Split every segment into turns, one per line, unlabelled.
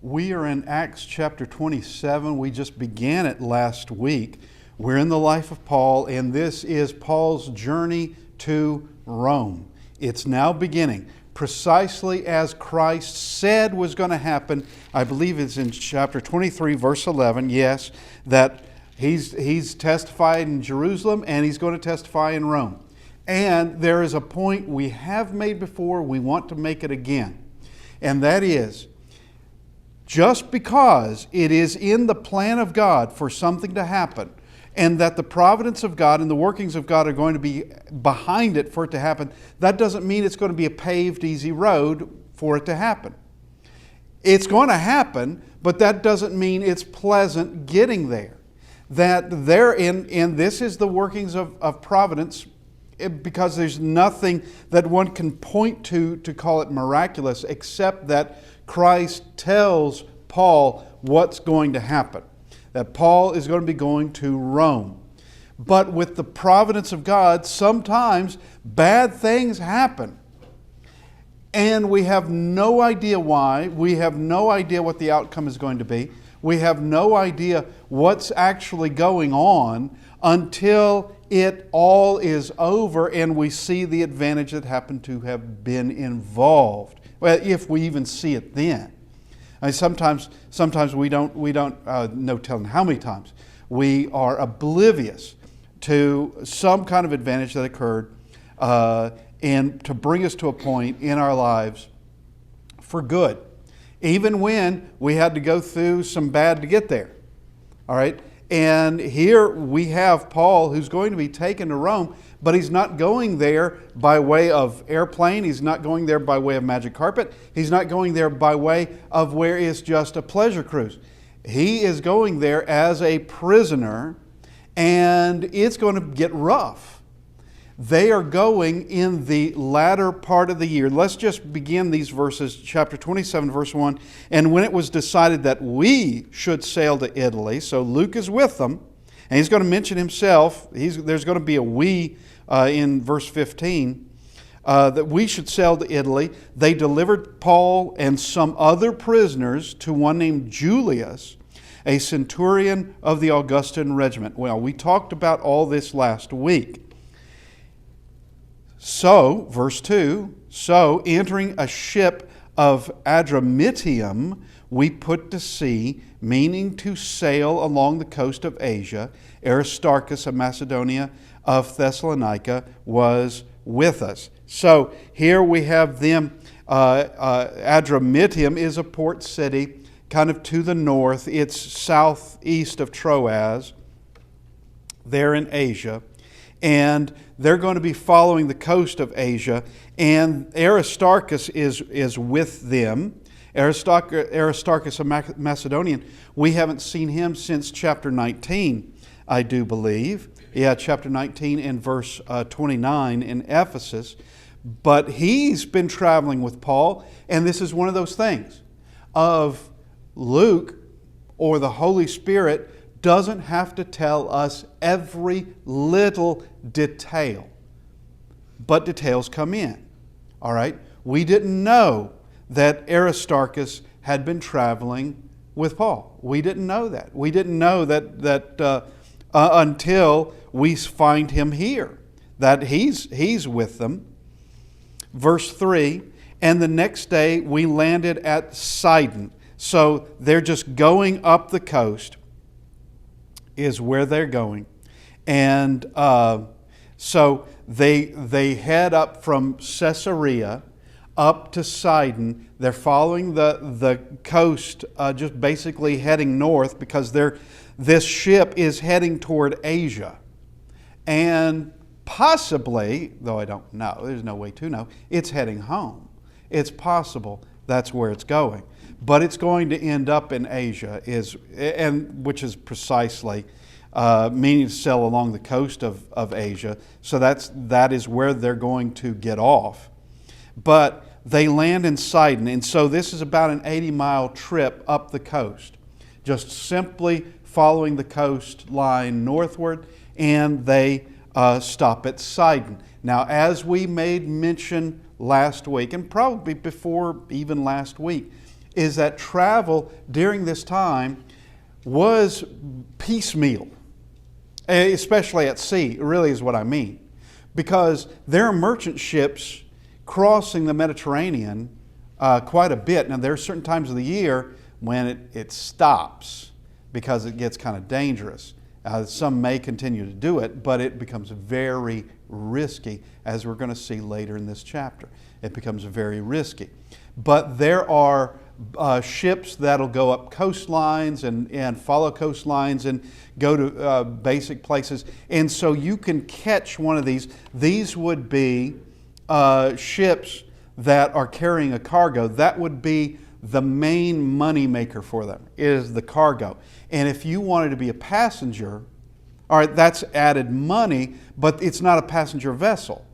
We are in Acts chapter 27. We just began it last week. We're in the life of Paul, and this is Paul's journey to Rome. It's now beginning, precisely as Christ said was going to happen. I believe it's in chapter 23, verse 11, yes, that he's testified in Jerusalem and he's going to testify in Rome. And there is a point we have made before, we want to make it again. And that is, just because it is in the plan of God for something to happen, and that the providence of God and the workings of God are going to be behind it for it to happen, that doesn't mean it's going to be a paved, easy road for it to happen. It's going to happen, but that doesn't mean it's pleasant getting there. That and this is the workings of providence, because there's nothing that one can point to call it miraculous, except that Christ tells Paul what's going to happen. That Paul is going to be going to Rome. But with the providence of God, sometimes bad things happen. And we have no idea why. We have no idea what the outcome is going to be. We have no idea what's actually going on until it all is over and we see the advantage that happened to have been involved. Well, if we even see it then. I mean, sometimes we don't no telling how many times we are oblivious to some kind of advantage that occurred and to bring us to a point in our lives for good, even when we had to go through some bad to get there. All right? And here we have Paul, who's going to be taken to Rome, but he's not going there by way of airplane. He's not going there by way of magic carpet. He's not going there by way of where it's just a pleasure cruise. He is going there as a prisoner, and it's going to get rough. They are going in the latter part of the year. Let's just begin these verses, chapter 27, verse 1. And when it was decided that we should sail to Italy, so Luke is with them, and he's going to mention himself. There's going to be a we in verse 15, that we should sail to Italy. They delivered Paul and some other prisoners to one named Julius, a centurion of the Augustan regiment. Well, we talked about all this last week. So, verse 2, so entering a ship of Adramyttium, we put to sea, meaning to sail along the coast of Asia. Aristarchus of Macedonia of Thessalonica was with us. So here we have them. Adramyttium is a port city kind of to the north. It's southeast of Troas, there in Asia. And they're going to be following the coast of Asia. And Aristarchus is with them. Aristarchus of Macedonian, we haven't seen him since chapter 19, I do believe. Yeah, chapter 19 and verse 29 in Ephesus. But he's been traveling with Paul, and this is one of those things of Luke or the Holy Spirit doesn't have to tell us every little detail, but details come in. All right? We didn't know that Aristarchus had been traveling with Paul. We didn't know that. We didn't know that until we find him here, that he's with them. Verse 3, and the next day we landed at Sidon. So they're just going up the coast is where they're going. And so they head up from Caesarea up to Sidon. They're following the coast, just basically heading north because this ship is heading toward Asia. And possibly, though I don't know, there's no way to know, it's heading home. It's possible that's where it's going. But it's going to end up in Asia, which is precisely meaning to sail along the coast of Asia. So that is where they're going to get off. But they land in Sidon, and so this is about an 80-mile trip up the coast, just simply following the coastline northward, and they stop at Sidon. Now, as we made mention last week, and probably before even last week, is that travel during this time was piecemeal, especially at sea, really is what I mean. Because there are merchant ships crossing the Mediterranean quite a bit. Now, there are certain times of the year when it stops because it gets kind of dangerous. Some may continue to do it, but it becomes very risky, as we're going to see later in this chapter. It becomes very risky. But there are ships that'll go up coastlines and follow coastlines and go to basic places. And so you can catch one of these. These would be ships that are carrying a cargo. That would be the main money maker for them, is the cargo. And if you wanted to be a passenger, all right, that's added money, but it's not a passenger vessel.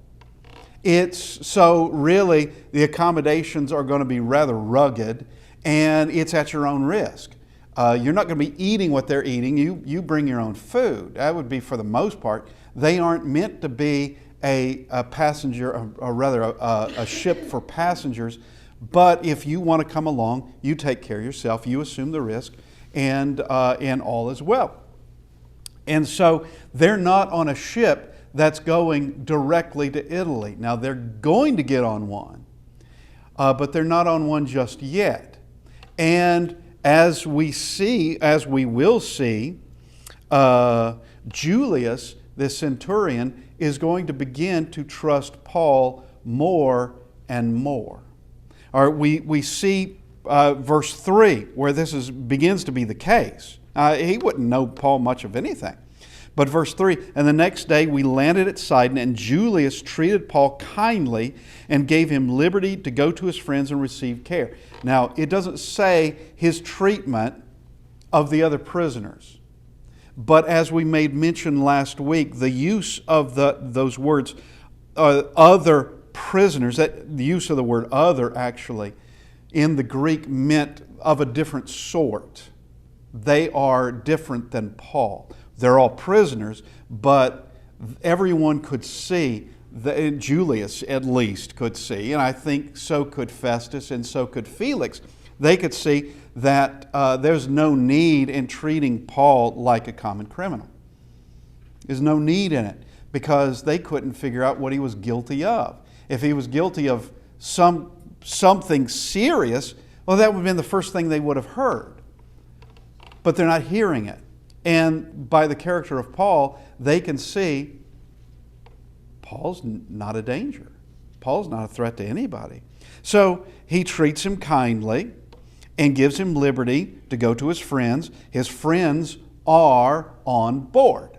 So really the accommodations are going to be rather rugged, and it's at your own risk. You're not going to be eating what they're eating. You bring your own food. That would be for the most part. They aren't meant to be a passenger, or rather a ship for passengers. But if you want to come along, you take care of yourself. You assume the risk, and all is well. And so they're not on a ship that's going directly to Italy. Now, they're going to get on one, but they're not on one just yet. And as we will see, Julius, the centurion, is going to begin to trust Paul more and more. All right, we see verse 3 where this begins to be the case. He wouldn't know Paul much of anything. But verse 3, and the next day we landed at Sidon, and Julius treated Paul kindly and gave him liberty to go to his friends and receive care. Now, it doesn't say his treatment of the other prisoners. But as we made mention last week, the use of those words, other prisoners, the use of the word other actually, in the Greek meant of a different sort. They are different than Paul. They're all prisoners, but everyone could see, Julius at least could see, and I think so could Festus and so could Felix. They could see that there's no need in treating Paul like a common criminal. There's no need in it because they couldn't figure out what he was guilty of. If he was guilty of something serious, well, that would have been the first thing they would have heard. But they're not hearing it. And by the character of Paul, they can see Paul's not a danger. Paul's not a threat to anybody. So he treats him kindly and gives him liberty to go to his friends. His friends are on board.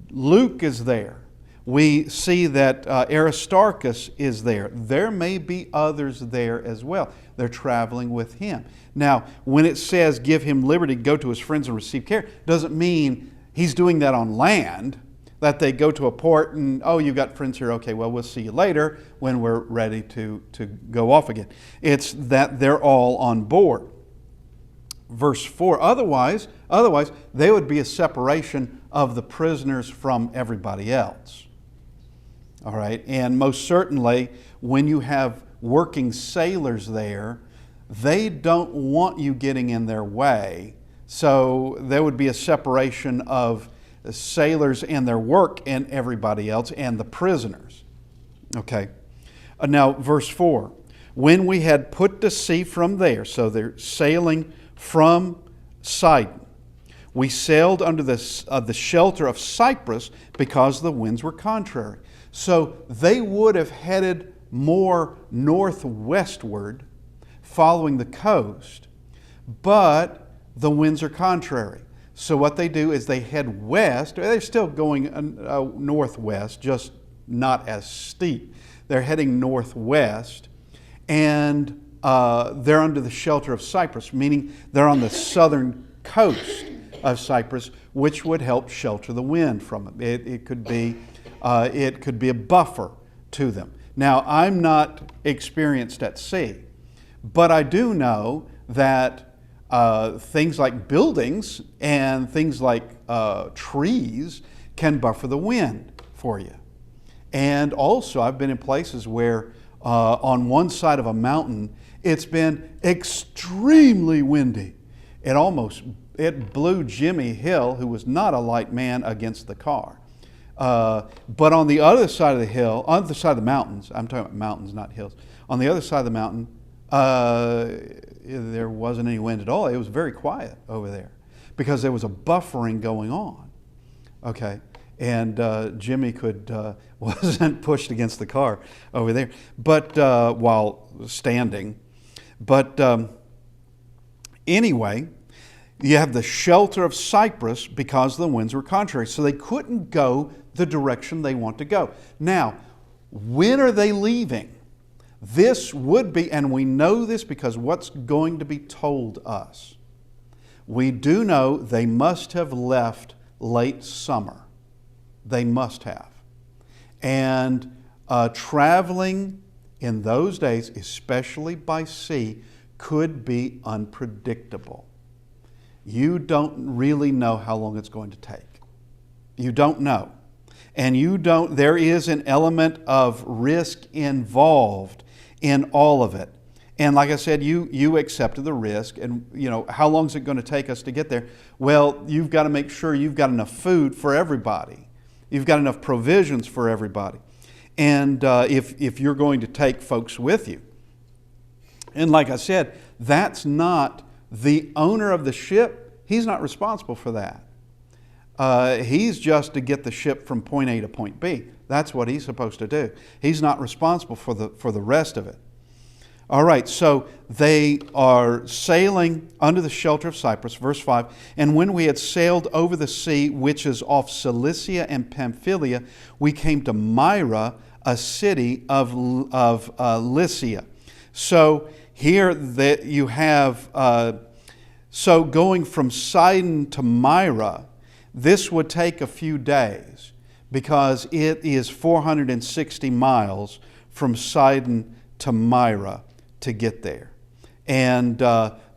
Luke is there. We see that Aristarchus is there. There may be others there as well. They're traveling with him. Now, when it says give him liberty, go to his friends and receive care, doesn't mean he's doing that on land, that they go to a port and, oh, you've got friends here, okay, well, we'll see you later when we're ready to go off again. It's that they're all on board. Verse 4, otherwise, they would be a separation of the prisoners from everybody else. All right, and most certainly when you have working sailors there, they don't want you getting in their way. So there would be a separation of the sailors and their work and everybody else and the prisoners. Okay, now verse 4, when we had put to sea from there, so they're sailing from Sidon, we sailed under the shelter of Cyprus because the winds were contrary. So they would have headed more northwestward, following the coast, but the winds are contrary. So what they do is they head west. They're still going northwest, just not as steep. They're heading northwest, and they're under the shelter of Cyprus, meaning they're on the southern coast of Cyprus, which would help shelter the wind from them. It could be a buffer to them. Now, I'm not experienced at sea, but I do know that things like buildings and things like trees can buffer the wind for you. And also, I've been in places where on one side of a mountain, It's been extremely windy. It blew Jimmy Hill, who was not a light man, against the car. But on the other side of the hill, on the side of the mountains, I'm talking about mountains, not hills. On the other side of the mountain, there wasn't any wind at all. It was very quiet over there because there was a buffering going on. Okay, and Jimmy wasn't pushed against the car over there, but while standing. But anyway, you have the shelter of Cyprus because the winds were contrary, so they couldn't go the direction they want to go. Now, when are they leaving? This would be, and we know this because what's going to be told us. We do know they must have left late summer. They must have. And traveling in those days, especially by sea, could be unpredictable. You don't really know how long it's going to take. You don't know. And there is an element of risk involved in all of it. And like I said, you accepted the risk. And how long is it going to take us to get there? Well, you've got to make sure you've got enough food for everybody. You've got enough provisions for everybody. And if you're going to take folks with you. And like I said, that's not the owner of the ship. He's not responsible for that. He's just to get the ship from point A to point B. That's what he's supposed to do. He's not responsible for the rest of it. All right, so they are sailing under the shelter of Cyprus, verse 5. And when we had sailed over the sea, which is off Cilicia and Pamphylia, we came to Myra, a city of Lycia. So here that you have, so going from Sidon to Myra, this would take a few days because it is 460 miles from Sidon to Myra to get there. And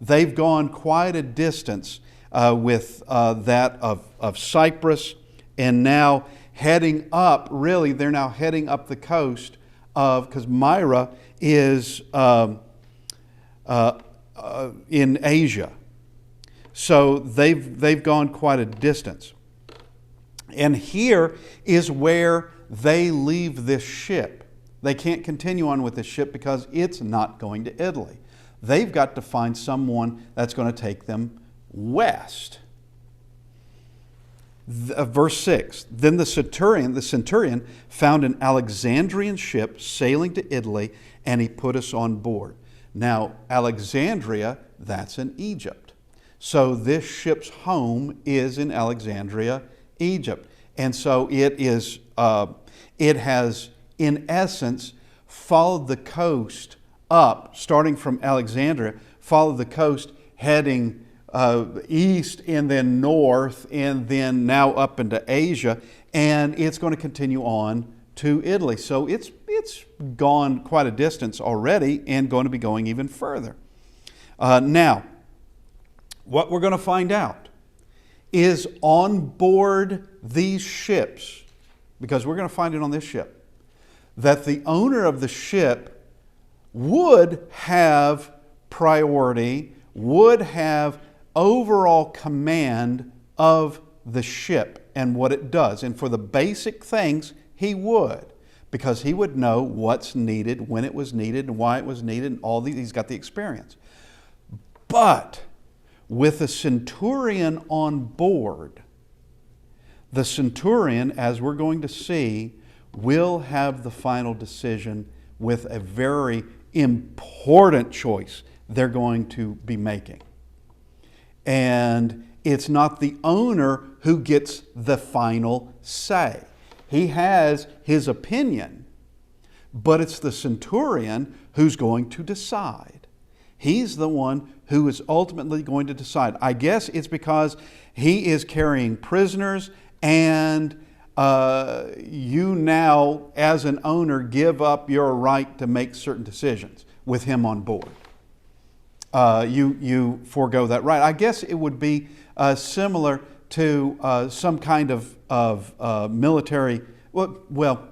they've gone quite a distance with that of Cyprus, and now heading up, really they're now heading up the coast because Myra is in Asia. So they've gone quite a distance. And here is where they leave this ship. They can't continue on with this ship because it's not going to Italy. They've got to find someone that's going to take them west. Verse 6, then the centurion found an Alexandrian ship sailing to Italy, and he put us on board. Now, Alexandria, that's in Egypt. So this ship's home is in Alexandria, Egypt. And so it has, in essence, followed the coast up, starting from Alexandria, followed the coast heading east and then north and then now up into Asia, and it's going to continue on to Italy. So it's gone quite a distance already and going to be going even further. Now, what we're going to find out is on board these ships, because we're going to find it on this ship, that the owner of the ship would have priority, would have overall command of the ship and what it does. And for the basic things, he would, because he would know what's needed, when it was needed, and why it was needed, and all these. He's got the experience. But with a centurion on board, the centurion, as we're going to see, will have the final decision with a very important choice they're going to be making. And it's not the owner who gets the final say. He has his opinion, but it's the centurion who's going to decide. He's the one who is ultimately going to decide. I guess it's because he is carrying prisoners, and you now, as an owner, give up your right to make certain decisions with him on board. You forego that right. I guess it would be similar to some kind of military, well,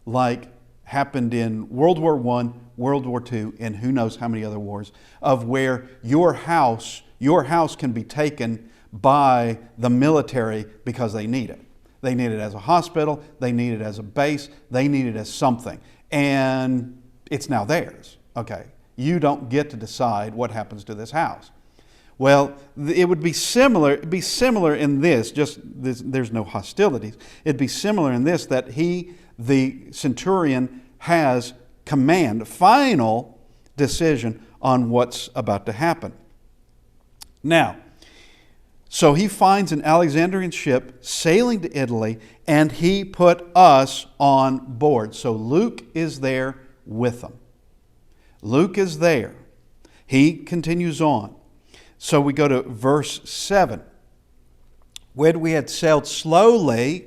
like happened in World War I World War II, and who knows how many other wars, of where your house can be taken by the military because they need it. They need it as a hospital, they need it as a base, they need it as something. And it's now theirs. Okay, you don't get to decide what happens to this house. Well, it would be similar. It'd be similar in this. There's no hostilities. It'd be similar in this, that he, the centurion, has command, final decision on what's about to happen. Now, so he finds an Alexandrian ship sailing to Italy, and he put us on board. So Luke is there with them. Luke is there. He continues on. So we go to verse 7. When we had sailed slowly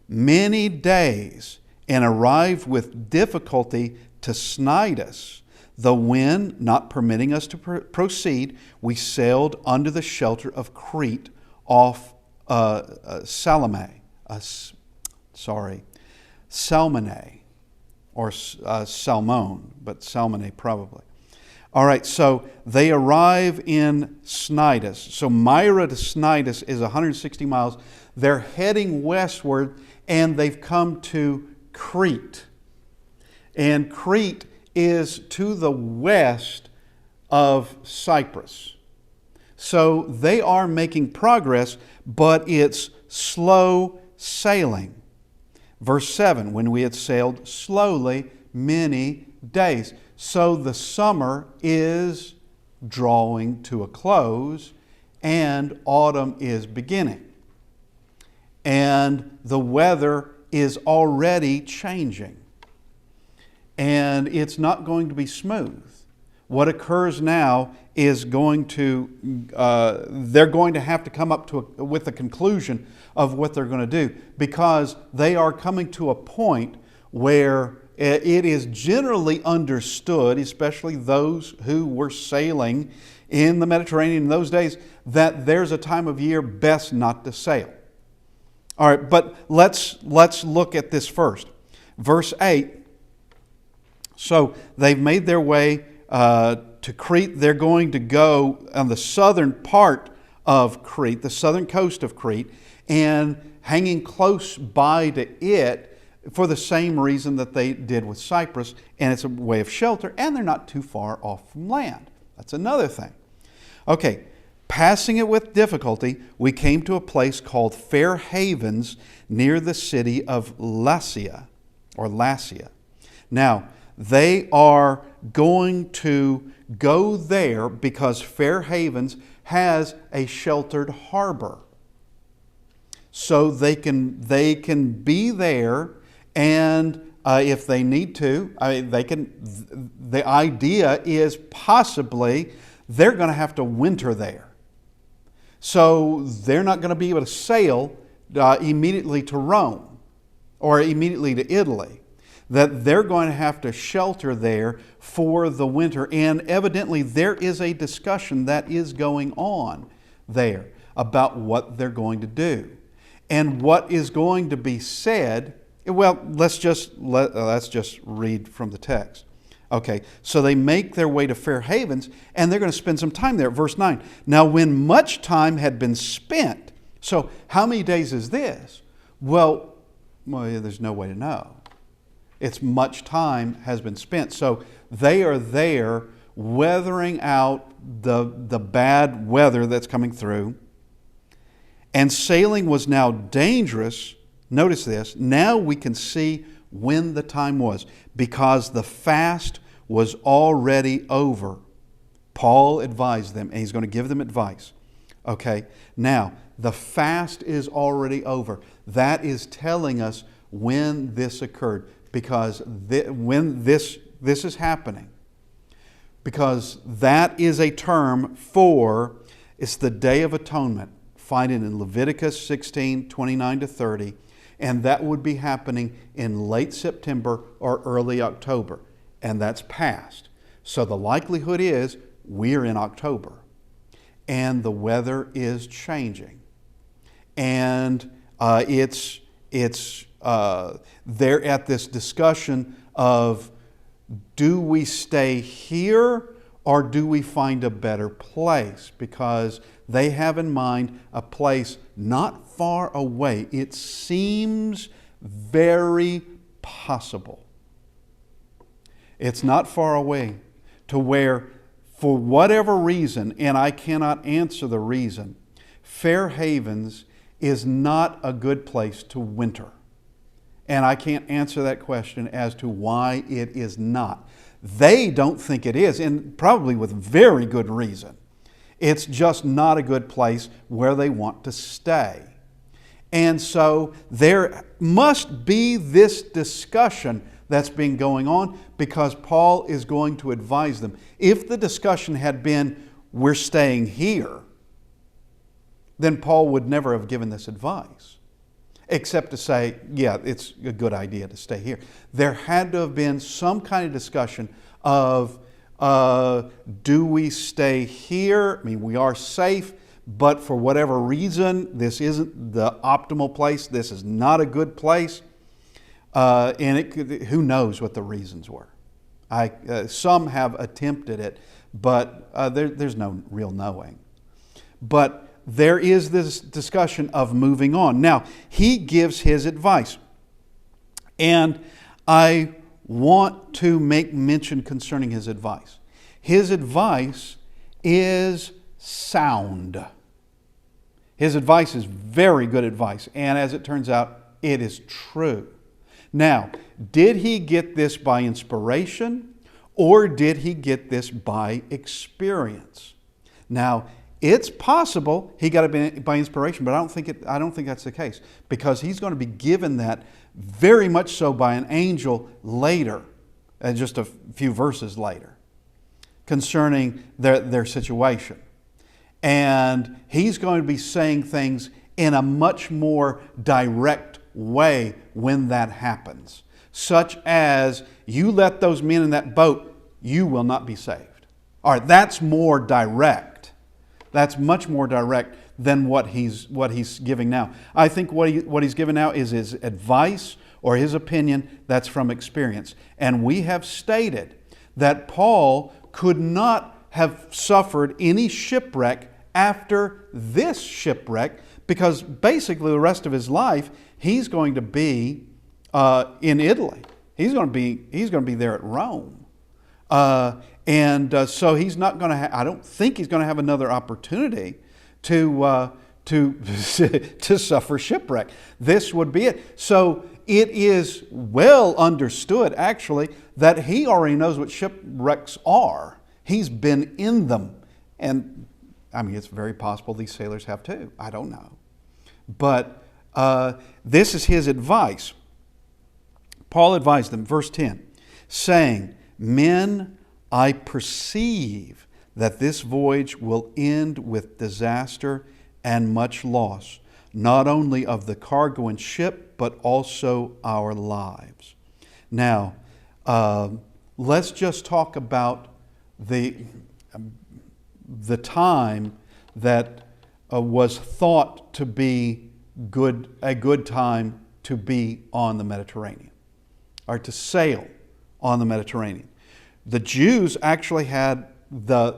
many days and arrived with difficulty to Cnidus, the wind not permitting us to proceed, we sailed under the shelter of Crete off Salmone, or Salmone, but Salmone probably. All right, so they arrive in Cnidus. So Myra to Cnidus is 160 miles. They're heading westward, and they've come to Crete. And Crete is to the west of Cyprus. So they are making progress, but it's slow sailing. Verse 7, when we had sailed slowly many days. So the summer is drawing to a close and autumn is beginning. And the weather is already changing. And it's not going to be smooth. What occurs now is they're going to have to come up with a conclusion of what they're going to do, because they are coming to a point where it is generally understood, especially those who were sailing in the Mediterranean in those days, that there's a time of year best not to sail. All right, but let's look at this first. Verse 8. So they've made their way to Crete. They're going to go on the southern part of Crete, the southern coast of Crete, and hanging close by to it for the same reason that they did with Cyprus, and it's a way of shelter, and they're not too far off from land. That's another thing. Okay, passing it with difficulty, we came to a place called Fair Havens near the city of Lasea. Now, they are going to go there because Fair Havens has a sheltered harbor. So they can be there, and if they need to, they can. The idea is possibly they're going to have to winter there. So they're not going to be able to sail immediately to Rome or immediately to Italy. That they're going to have to shelter there for the winter. And evidently there is a discussion that is going on there about what they're going to do. And what is going to be said, well, let's just read from the text. Okay, so they make their way to Fair Havens, and they're going to spend some time there. Verse 9, now when much time had been spent, so how many days is this? Well, there's no way to know. It's much time has been spent. So they are there weathering out the bad weather that's coming through. And sailing was now dangerous. Notice this. Now we can see when the time was, because the fast was already over. Paul advised them, and he's going to give them advice. Okay, now the fast is already over. That is telling us when this occurred, because when this is happening, because that is a term for, it's the Day of Atonement. Find it in Leviticus 16, 29 to 30. And that would be happening in late September or early October. And that's past. So the likelihood is we're in October. And the weather is changing. And they're at this discussion of do we stay here or do we find a better place? Because they have in mind a place not far away. It seems very possible. It's not far away to where, for whatever reason, and I cannot answer the reason, Fair Havens is not a good place to winter. And I can't answer that question as to why it is not. They don't think it is, and probably with very good reason. It's just not a good place where they want to stay. And so there must be this discussion that's been going on, because Paul is going to advise them. If the discussion had been, we're staying here, then Paul would never have given this advice, except to say, yeah, it's a good idea to stay here. There had to have been some kind of discussion of, do we stay here? I mean, we are safe, but for whatever reason, this isn't the optimal place. This is not a good place. And who knows what the reasons were. Some have attempted it, but there's no real knowing. But there is this discussion of moving on. Now, he gives his advice. And I want to make mention concerning his advice. His advice is sound. His advice is very good advice. And as it turns out, it is true. Now, did he get this by inspiration, or did he get this by experience? Now, it's possible he got it by inspiration, but I don't think that's the case, because he's going to be given that very much so by an angel later, just a few verses later, concerning their situation. And he's going to be saying things in a much more direct way when that happens, such as, you let those men in that boat, you will not be saved. All right, that's more direct. That's much more direct than what he's giving now. I think what he's giving now is his advice or his opinion that's from experience. And we have stated that Paul could not have suffered any shipwreck after this shipwreck, because basically the rest of his life he's going to be in Italy. He's going to be there at Rome, and so he's not going to. I don't think he's going to have another opportunity to suffer shipwreck. This would be it. So it is well understood, actually, that he already knows what shipwrecks are. He's been in them, and I mean, it's very possible these sailors have too. I don't know. But this is his advice. Paul advised them, verse 10, saying, "Men, I perceive that this voyage will end with disaster and much loss, not only of the cargo and ship, but also our lives." Now, let's just talk about the time that was thought to be a good time to be on the Mediterranean, or to sail on the Mediterranean. The Jews actually had their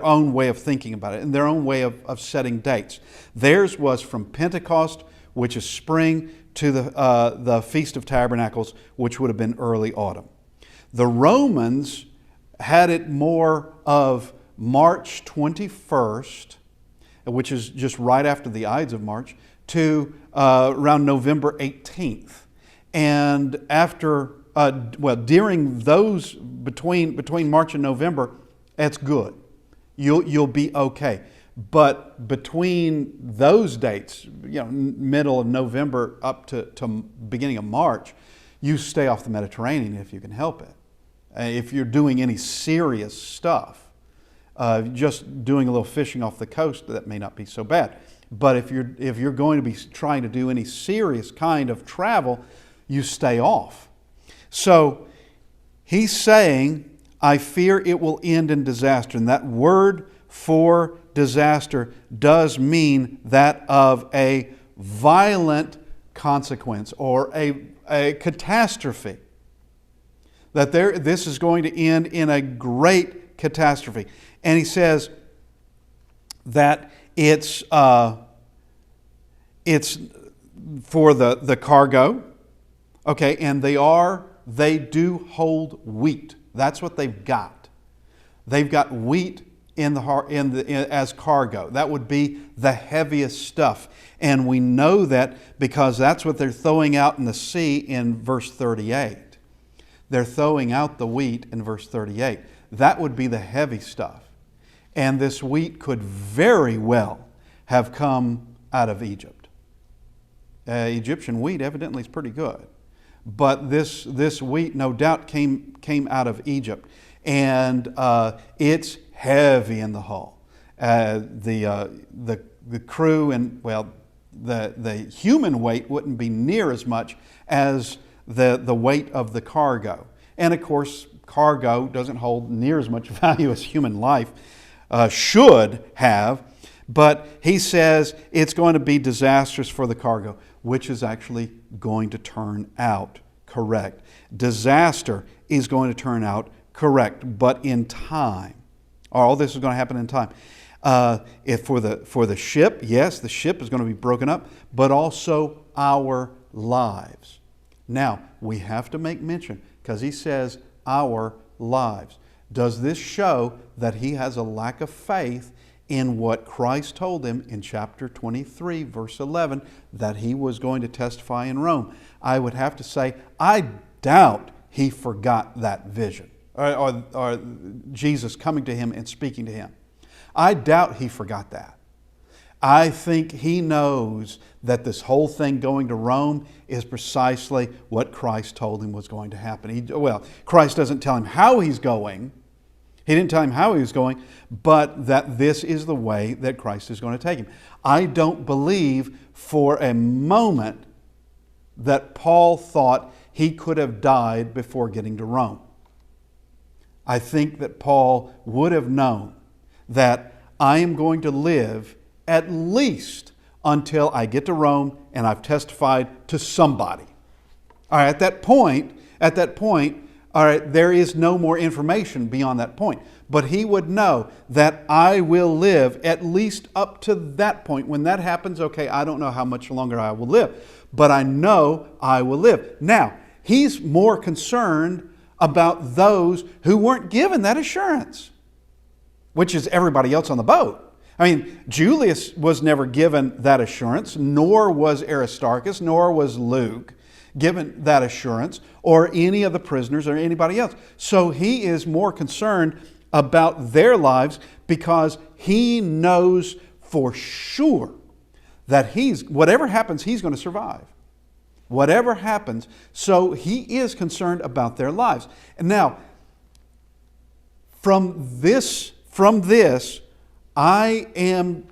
own way of thinking about it and their own way of setting dates. Theirs was from Pentecost, which is spring, to the Feast of Tabernacles, which would have been early autumn. The Romans had it more of March 21st, which is just right after the Ides of March, to around November 18th. And after, during those, between March and November, that's good. You'll be okay. But between those dates, middle of November up to beginning of March, you stay off the Mediterranean if you can help it. If you're doing any serious stuff, just doing a little fishing off the coast, that may not be so bad. But if you're going to be trying to do any serious kind of travel, you stay off. So he's saying, I fear it will end in disaster. And that word for disaster does mean that of a violent consequence or a catastrophe. that this is going to end in a great catastrophe. And he says that it's for the cargo, okay, and they do hold wheat. That's what they've got. They've got wheat as cargo. That would be the heaviest stuff. And we know that because that's what they're throwing out in the sea in verse 38. They're throwing out the wheat in verse 38. That would be the heavy stuff. And this wheat could very well have come out of Egypt. Egyptian wheat evidently is pretty good. But this wheat no doubt came out of Egypt. And it's heavy in the hull. The crew and, well, the human weight wouldn't be near as much as the weight of the cargo. And of course, cargo doesn't hold near as much value as human life should have. But he says it's going to be disastrous for the cargo, which is actually going to turn out correct. Disaster is going to turn out correct, but in time. All this is going to happen in time. If for the ship, yes, the ship is going to be broken up, but also our lives. Now, we have to make mention, because he says our lives. Does this show that he has a lack of faith in what Christ told him in chapter 23, verse 11, that he was going to testify in Rome? I would have to say, I doubt he forgot that vision, or Jesus coming to him and speaking to him. I doubt he forgot that. I think he knows that this whole thing going to Rome is precisely what Christ told him was going to happen. Christ doesn't tell him how he's going. He didn't tell him how he was going, but that this is the way that Christ is going to take him. I don't believe for a moment that Paul thought he could have died before getting to Rome. I think that Paul would have known that I am going to live at least until I get to Rome and I've testified to somebody. All right, at that point, all right, there is no more information beyond that point. But he would know that I will live at least up to that point. When that happens, okay, I don't know how much longer I will live, but I know I will live. Now, he's more concerned about those who weren't given that assurance, which is everybody else on the boat. I mean, Julius was never given that assurance, nor was Aristarchus, nor was Luke given that assurance, or any of the prisoners or anybody else. So he is more concerned about their lives because he knows for sure that whatever happens, he's going to survive. Whatever happens, so he is concerned about their lives. And now, from this, I am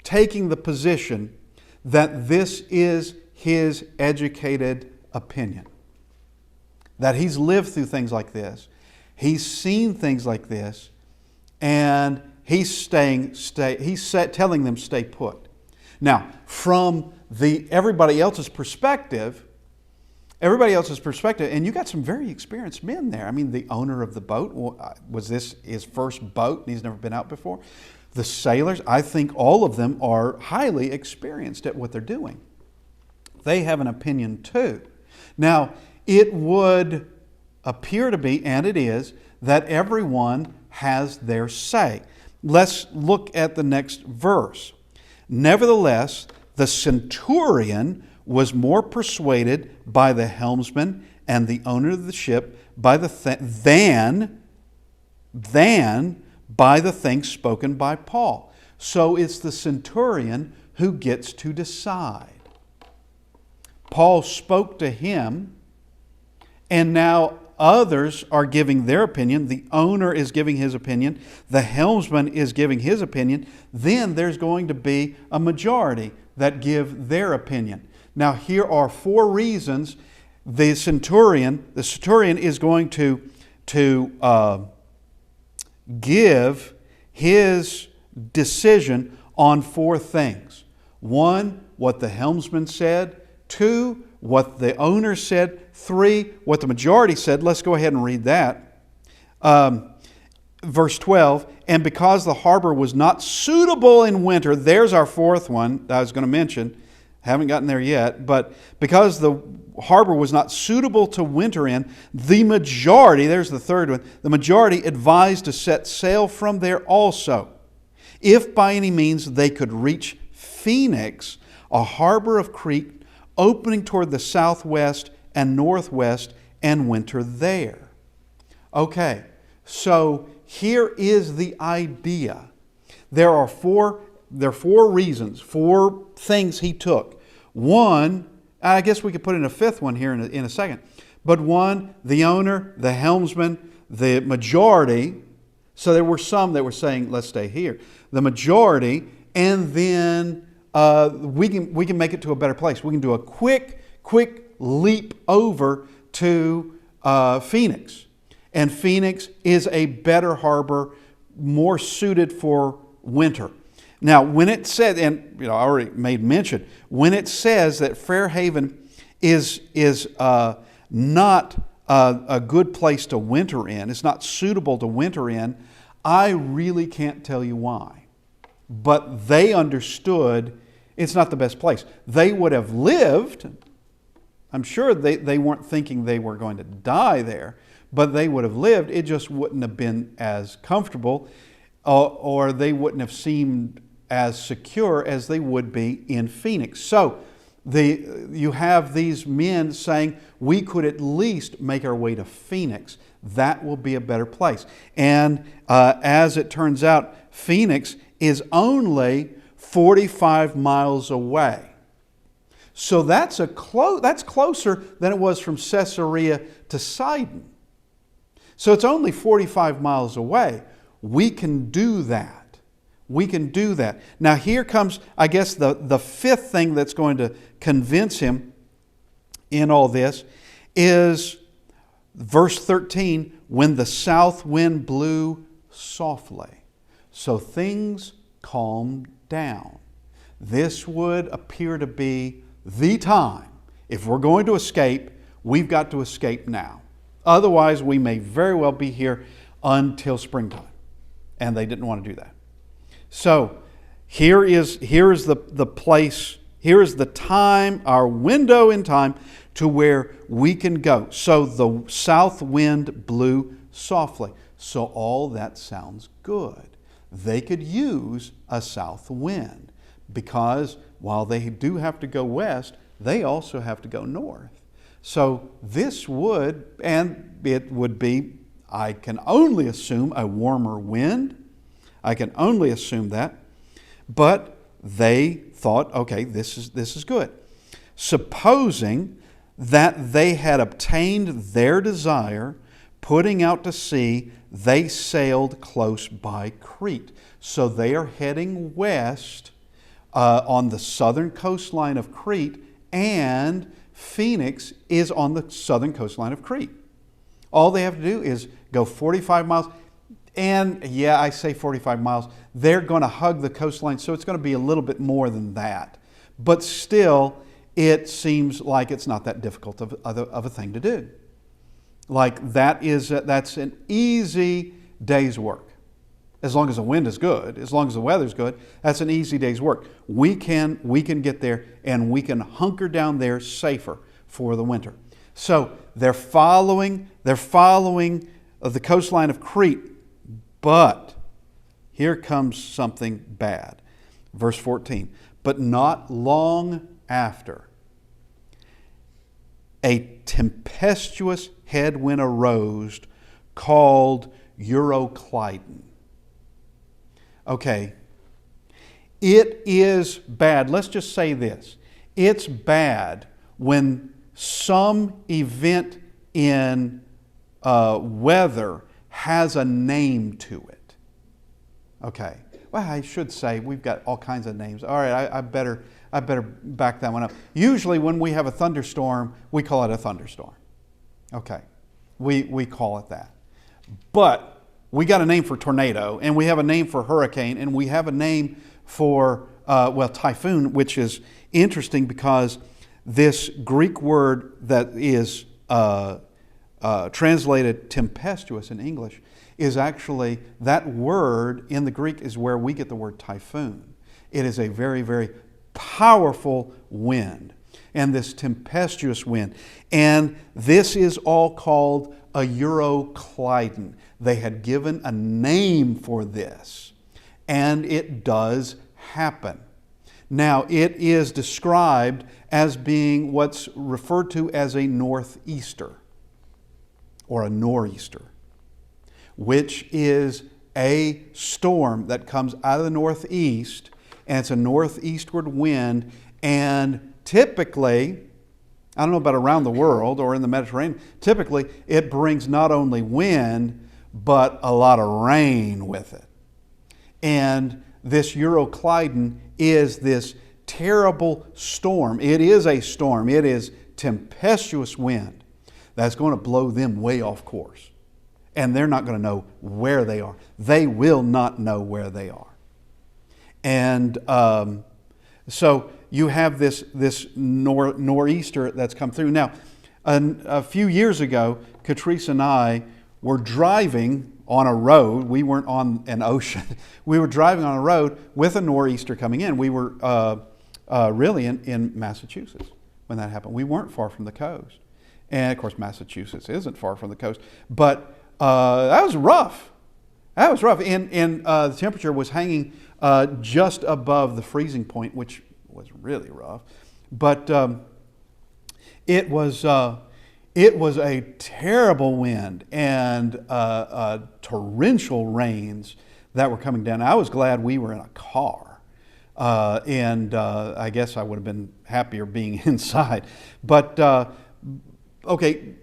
taking the position that this is his educated opinion. That he's lived through things like this. He's seen things like this. And he's telling them stay put. Now, from everybody else's perspective, and you got some very experienced men there. I mean, the owner of the boat, was this his first boat and he's never been out before? The sailors, I think all of them are highly experienced at what they're doing. They have an opinion too. Now, it would appear to be, and it is, that everyone has their say. Let's look at the next verse. Nevertheless, the centurion was more persuaded by the helmsman and the owner of the ship than by the things spoken by Paul. So it's the centurion who gets to decide. Paul spoke to him, and now others are giving their opinion. The owner is giving his opinion. The helmsman is giving his opinion. Then there's going to be a majority that give their opinion. Now, here are 4 reasons the centurion is going to give his decision on 4 things. 1, what the helmsman said. 2, what the owner said. 3, what the majority said, let's go ahead and read that. Verse 12, and because the harbor was not suitable in winter, there's our fourth one that I was going to mention. Haven't gotten there yet, but because the harbor was not suitable to winter in, the majority, there's the third one, the majority advised to set sail from there also, if by any means they could reach Phoenix, a harbor of Crete opening toward the southwest and northwest, and winter there. Okay, so here is the idea. There are four reasons, 4 things he took. One, I guess we could put in a fifth one here in a second. But one, the owner, the helmsman, the majority. So there were some that were saying, let's stay here. The majority, and then we can make it to a better place. We can do a quick leap over to Phoenix. And Phoenix is a better harbor, more suited for winter. Now, when it said, and I already made mention, when it says that Fairhaven is not a good place to winter in, it's not suitable to winter in, I really can't tell you why. But they understood it's not the best place. They would have lived, I'm sure they weren't thinking they were going to die there, but they would have lived. It just wouldn't have been as comfortable, or they wouldn't have seemed as secure as they would be in Phoenix. So you have these men saying, we could at least make our way to Phoenix. That will be a better place. And as it turns out, Phoenix is only 45 miles away. So that's closer than it was from Caesarea to Sidon. So it's only 45 miles away. We can do that. We can do that. Now here comes, I guess, the fifth thing that's going to convince him in all this is verse 13, when the south wind blew softly. So things calmed down. This would appear to be the time. If we're going to escape, we've got to escape now. Otherwise, we may very well be here until springtime. And they didn't want to do that. So here is the place, here is the time, our window in time to where we can go. So the south wind blew softly. So all that sounds good. They could use a south wind because while they do have to go west, they also have to go north. So this would, and it would be, I can only assume, a warmer wind. I can only assume that. But they thought, okay, this is good. Supposing that they had obtained their desire, putting out to sea, they sailed close by Crete. So they are heading west on the southern coastline of Crete, and Phoenix is on the southern coastline of Crete. All they have to do is go 45 miles. And yeah, I say 45 miles. They're going to hug the coastline, so it's going to be a little bit more than that. But still, it seems like it's not that difficult of a thing to do. Like that's an easy day's work. As long as the wind is good, as long as the weather's good, that's an easy day's work. We can get there, and we can hunker down there safer for the winter. So they're following the coastline of Crete, but here comes something bad. Verse 14, but not long after, a tempestuous headwind arose called Euroclydon. Okay, it is bad. Let's just say this. It's bad when some event in weather has a name to it. Okay. Well, I should say we've got all kinds of names. All right, I better back that one up. Usually when we have a thunderstorm, we call it a thunderstorm. Okay. We call it that. But we got a name for tornado, and we have a name for hurricane, and we have a name for, typhoon, which is interesting because this Greek word that is translated tempestuous in English is actually, that word in the Greek is where we get the word typhoon. It is a very, very powerful wind, and this tempestuous wind. And this is all called a Euroclydon. They had given a name for this, and it does happen. Now, it is described as being what's referred to as a northeaster or a nor'easter, which is a storm that comes out of the northeast, and it's a northeastward wind, and typically, I don't know about around the world or in the Mediterranean, typically it brings not only wind, but a lot of rain with it. And this Euroclydon is this terrible storm. It is a storm. It is tempestuous wind that's going to blow them way off course. And they're not going to know where they are. They will not know where they are. And so you have this nor'easter that's come through. Now, a few years ago, Catrice and I were driving on a road. We weren't on an ocean. We were driving on a road with a nor'easter coming in. We were really in Massachusetts when that happened. We weren't far from the coast. And of course, Massachusetts isn't far from the coast. But that was rough. That was rough. And the temperature was hanging just above the freezing point, which was really rough. But it was a terrible wind and torrential rains that were coming down. I was glad we were in a car. And I guess I would have been happier being inside. But, okay,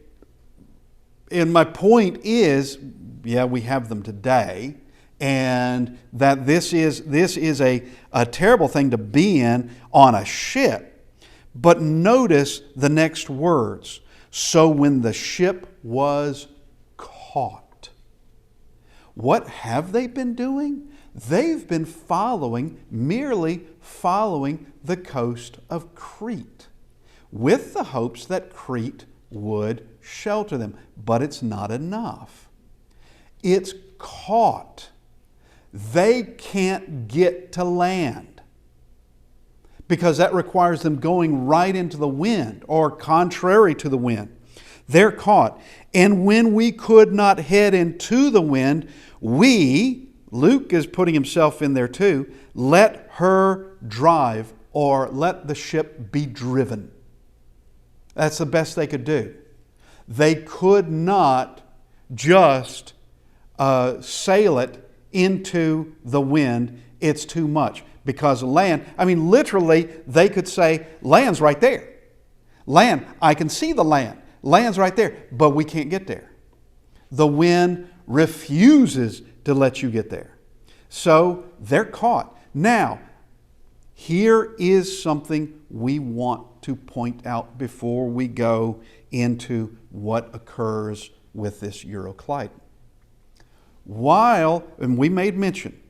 and my point is, yeah, we have them today, and that this is a terrible thing to be in on a ship. But notice the next words. So when the ship was caught. What have they been doing? They've been merely following the coast of Crete, with the hopes that Crete would shelter them. But it's not enough. It's caught. They can't get to land because that requires them going right into the wind or contrary to the wind. They're caught. And when we could not head into the wind, Luke is putting himself in there too, let her drive, or let the ship be driven. That's the best they could do. They could not just sail it into the wind. It's too much. Because land, literally, they could say, land's right there. Land, I can see the land. Land's right there, but we can't get there. The wind refuses to let you get there. So they're caught. Now, here is something we want to point out before we go into what occurs with this Euroclydon. And we made mention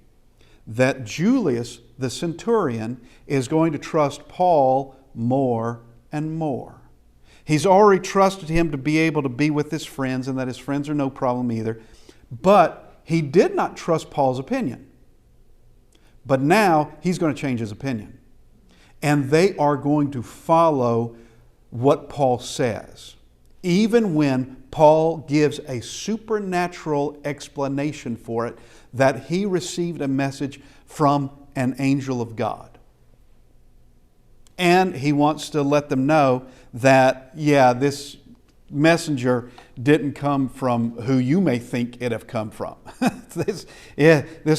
that Julius, the centurion, is going to trust Paul more and more. He's already trusted him to be able to be with his friends, and that his friends are no problem either. But he did not trust Paul's opinion. But now he's going to change his opinion. And they are going to follow what Paul says, even when Paul gives a supernatural explanation for it, that he received a message from an angel of God. And he wants to let them know that, yeah, this messenger didn't come from who you may think it have come from. This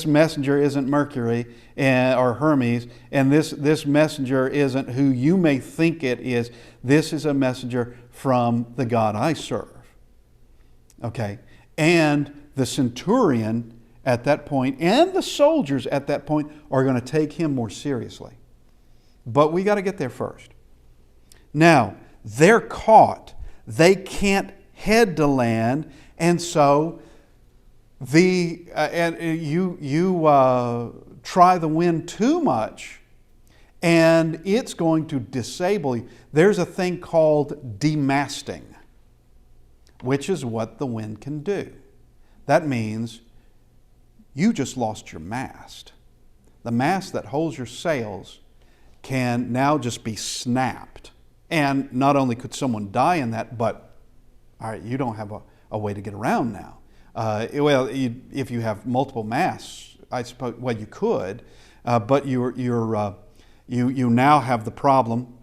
messenger isn't Mercury or Hermes, and this messenger isn't who you may think it is. This is a messenger from the God I serve. Okay, and the centurion at that point and the soldiers at that point are going to take him more seriously. But we got to get there first. Now, they're caught. They can't head to land, and so you try the wind too much, and it's going to disable you. There's a thing called demasting. which is what the wind can do. That means you just lost your mast. The mast that holds your sails can now just be snapped. And not only could someone die in that, but all right, you don't have a way to get around now. If you have multiple masts, I suppose, well, you could, but you now have the problem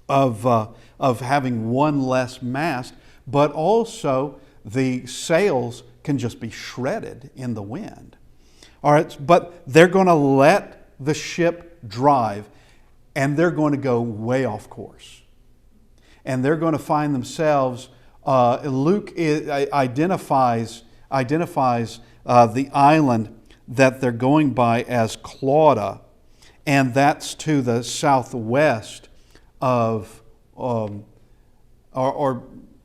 of having one less mast, but also the sails can just be shredded in the wind. All right, but they're going to let the ship drive, and they're going to go way off course. And they're going to find themselves, Luke identifies the island that they're going by as Clauda, and that's to the southwest of, a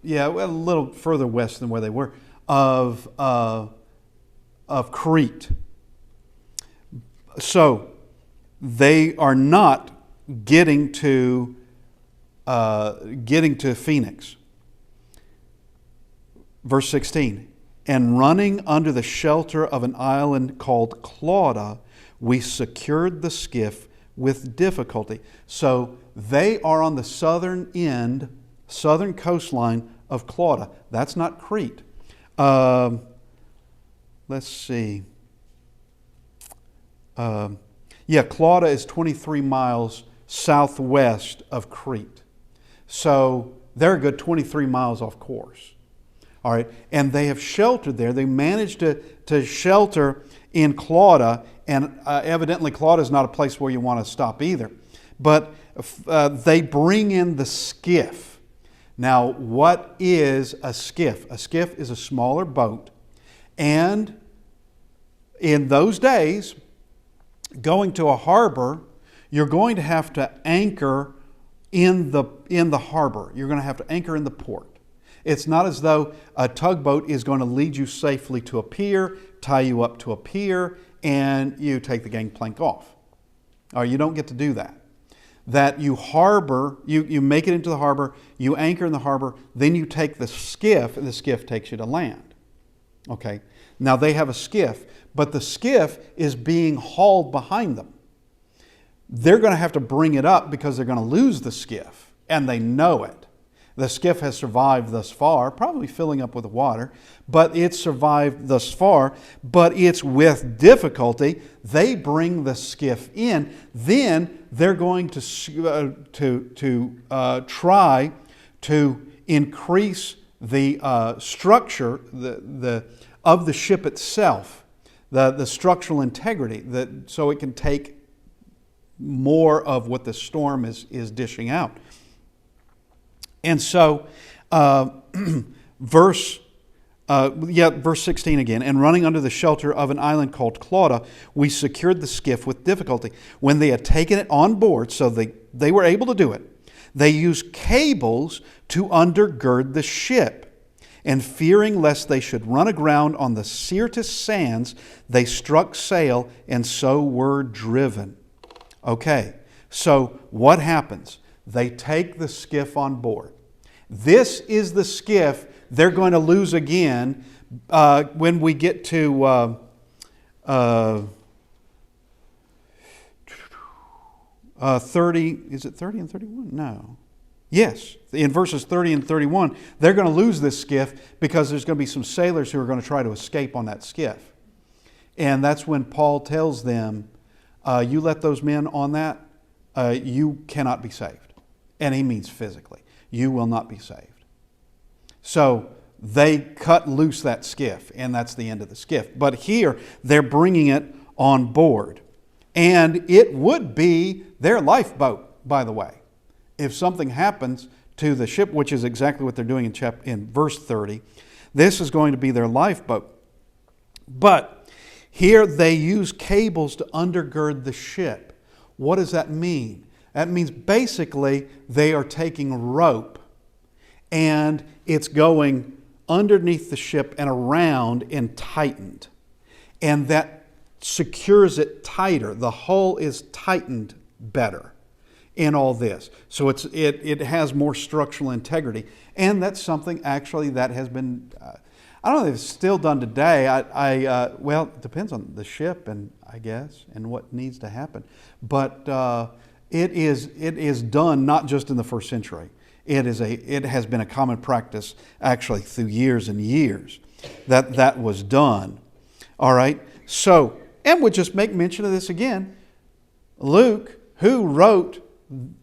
little further west than where they were, of Crete. So they are not getting to Phoenix. Verse 16, and running under the shelter of an island called Clauda, we secured the skiff with difficulty. So they are on the southern coastline of Clauda. That's not Crete. Let's see. Clauda is 23 miles southwest of Crete. So they're a good 23 miles off course. All right, and they have sheltered there. They managed to shelter in Clauda, and evidently Clauda is not a place where you want to stop either. But they bring in the skiff. Now, what is a skiff? A skiff is a smaller boat, and in those days, going to a harbor, you're going to have to anchor in the harbor. You're going to have to anchor in the port. It's not as though a tugboat is going to lead you safely to a pier, tie you up to a pier, and you take the gangplank off. Or you don't get to do that. That you harbor, you make it into the harbor, you anchor in the harbor, then you take the skiff, and the skiff takes you to land. Okay? Now they have a skiff, but the skiff is being hauled behind them. They're going to have to bring it up because they're going to lose the skiff, and they know it. The skiff has survived thus far, probably filling up with water, but it's survived thus far, but it's with difficulty. They bring the skiff in. Then they're going to try to increase the structure of the ship itself, the structural integrity, so it can take more of what the storm is dishing out. And so, verse 16 again, and running under the shelter of an island called Clauda, we secured the skiff with difficulty. When they had taken it on board, so they were able to do it, they used cables to undergird the ship. And fearing lest they should run aground on the Syrtis sands, they struck sail and so were driven. Okay, so what happens? They take the skiff on board. This is the skiff they're going to lose again when we get to 30. Is it 30 and 31? No. Yes, in verses 30 and 31, they're going to lose this skiff because there's going to be some sailors who are going to try to escape on that skiff. And that's when Paul tells them, you let those men on that, you cannot be saved. And he means physically. You will not be saved. So they cut loose that skiff, and that's the end of the skiff. But here, they're bringing it on board. And it would be their lifeboat, by the way. If something happens to the ship, which is exactly what they're doing in verse 30, this is going to be their lifeboat. But here they use cables to undergird the ship. What does that mean? That means basically they are taking rope and it's going underneath the ship and around and tightened. And that secures it tighter. The hull is tightened better. in all this. So it has more structural integrity. And that's something actually that has been, I don't know if it's still done today. Well, it depends on the ship, and I guess, and what needs to happen. But it is done not just in the first century. It has been a common practice actually through years and years that was done. All right. So, and we'll just make mention of this again. Luke, who wrote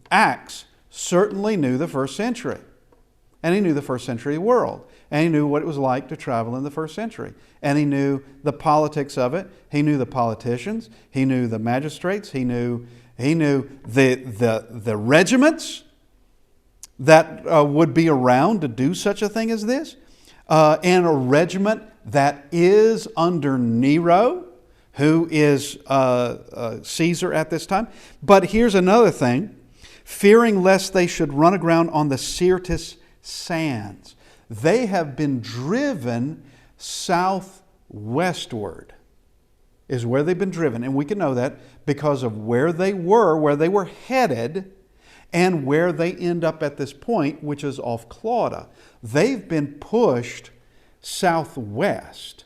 Acts, certainly knew the first century. And he knew the first century world. And he knew what it was like to travel in the first century. And he knew the politics of it. He knew the politicians. He knew the magistrates. He knew the regiments that would be around to do such a thing as this. And a regiment that is under Nero, who is Caesar at this time. But here's another thing. Fearing lest they should run aground on the Syrtis sands. They have been driven southwestward is where they've been driven. And we can know that because of where they were headed, and where they end up at this point, which is off Clauda. They've been pushed southwest.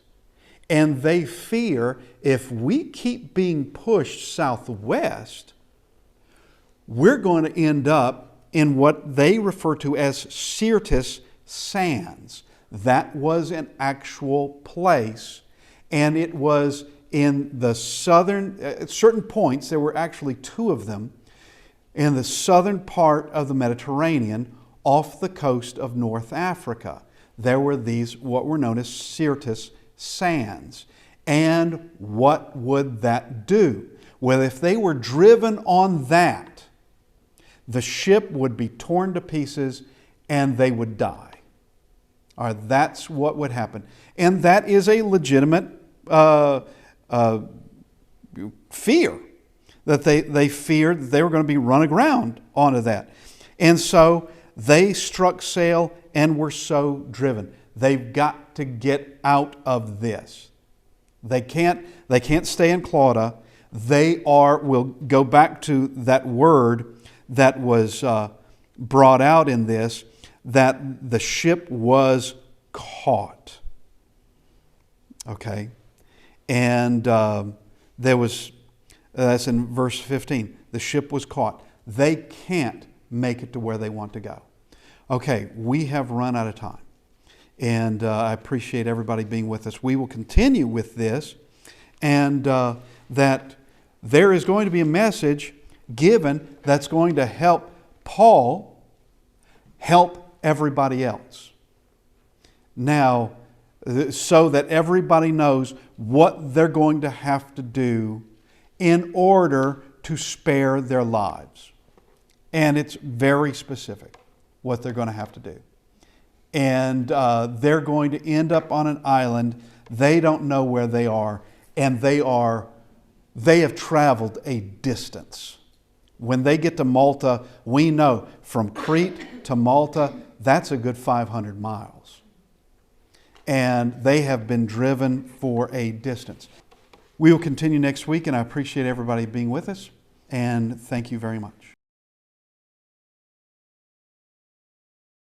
And they fear if we keep being pushed southwest, we're going to end up in what they refer to as Syrtis sands. That was an actual place, and it was in the southern, at certain points, there were actually two of them, in the southern part of the Mediterranean off the coast of North Africa. There were these, what were known as Syrtis sands. And what would that do? Well, if they were driven on that, the ship would be torn to pieces and they would die. All right, that's what would happen. And that is a legitimate fear, that they feared that they were going to be run aground onto that. And so they struck sail and were so driven. They've got to get out of this. They can't stay in Clauda. We'll go back to that word that was brought out in this, that the ship was caught. Okay? And there was, that's in verse 15, the ship was caught. They can't make it to where they want to go. Okay, we have run out of time. And I appreciate everybody being with us. We will continue with this, and that there is going to be a message given that's going to help Paul help everybody else. Now, so that everybody knows what they're going to have to do in order to spare their lives. And it's very specific what they're going to have to do. And they're going to end up on an island. They don't know where they are, and they have traveled a distance. When they get to Malta, we know from Crete to Malta, that's a good 500 miles. And they have been driven for a distance. We will continue next week, and I appreciate everybody being with us, and thank you very much.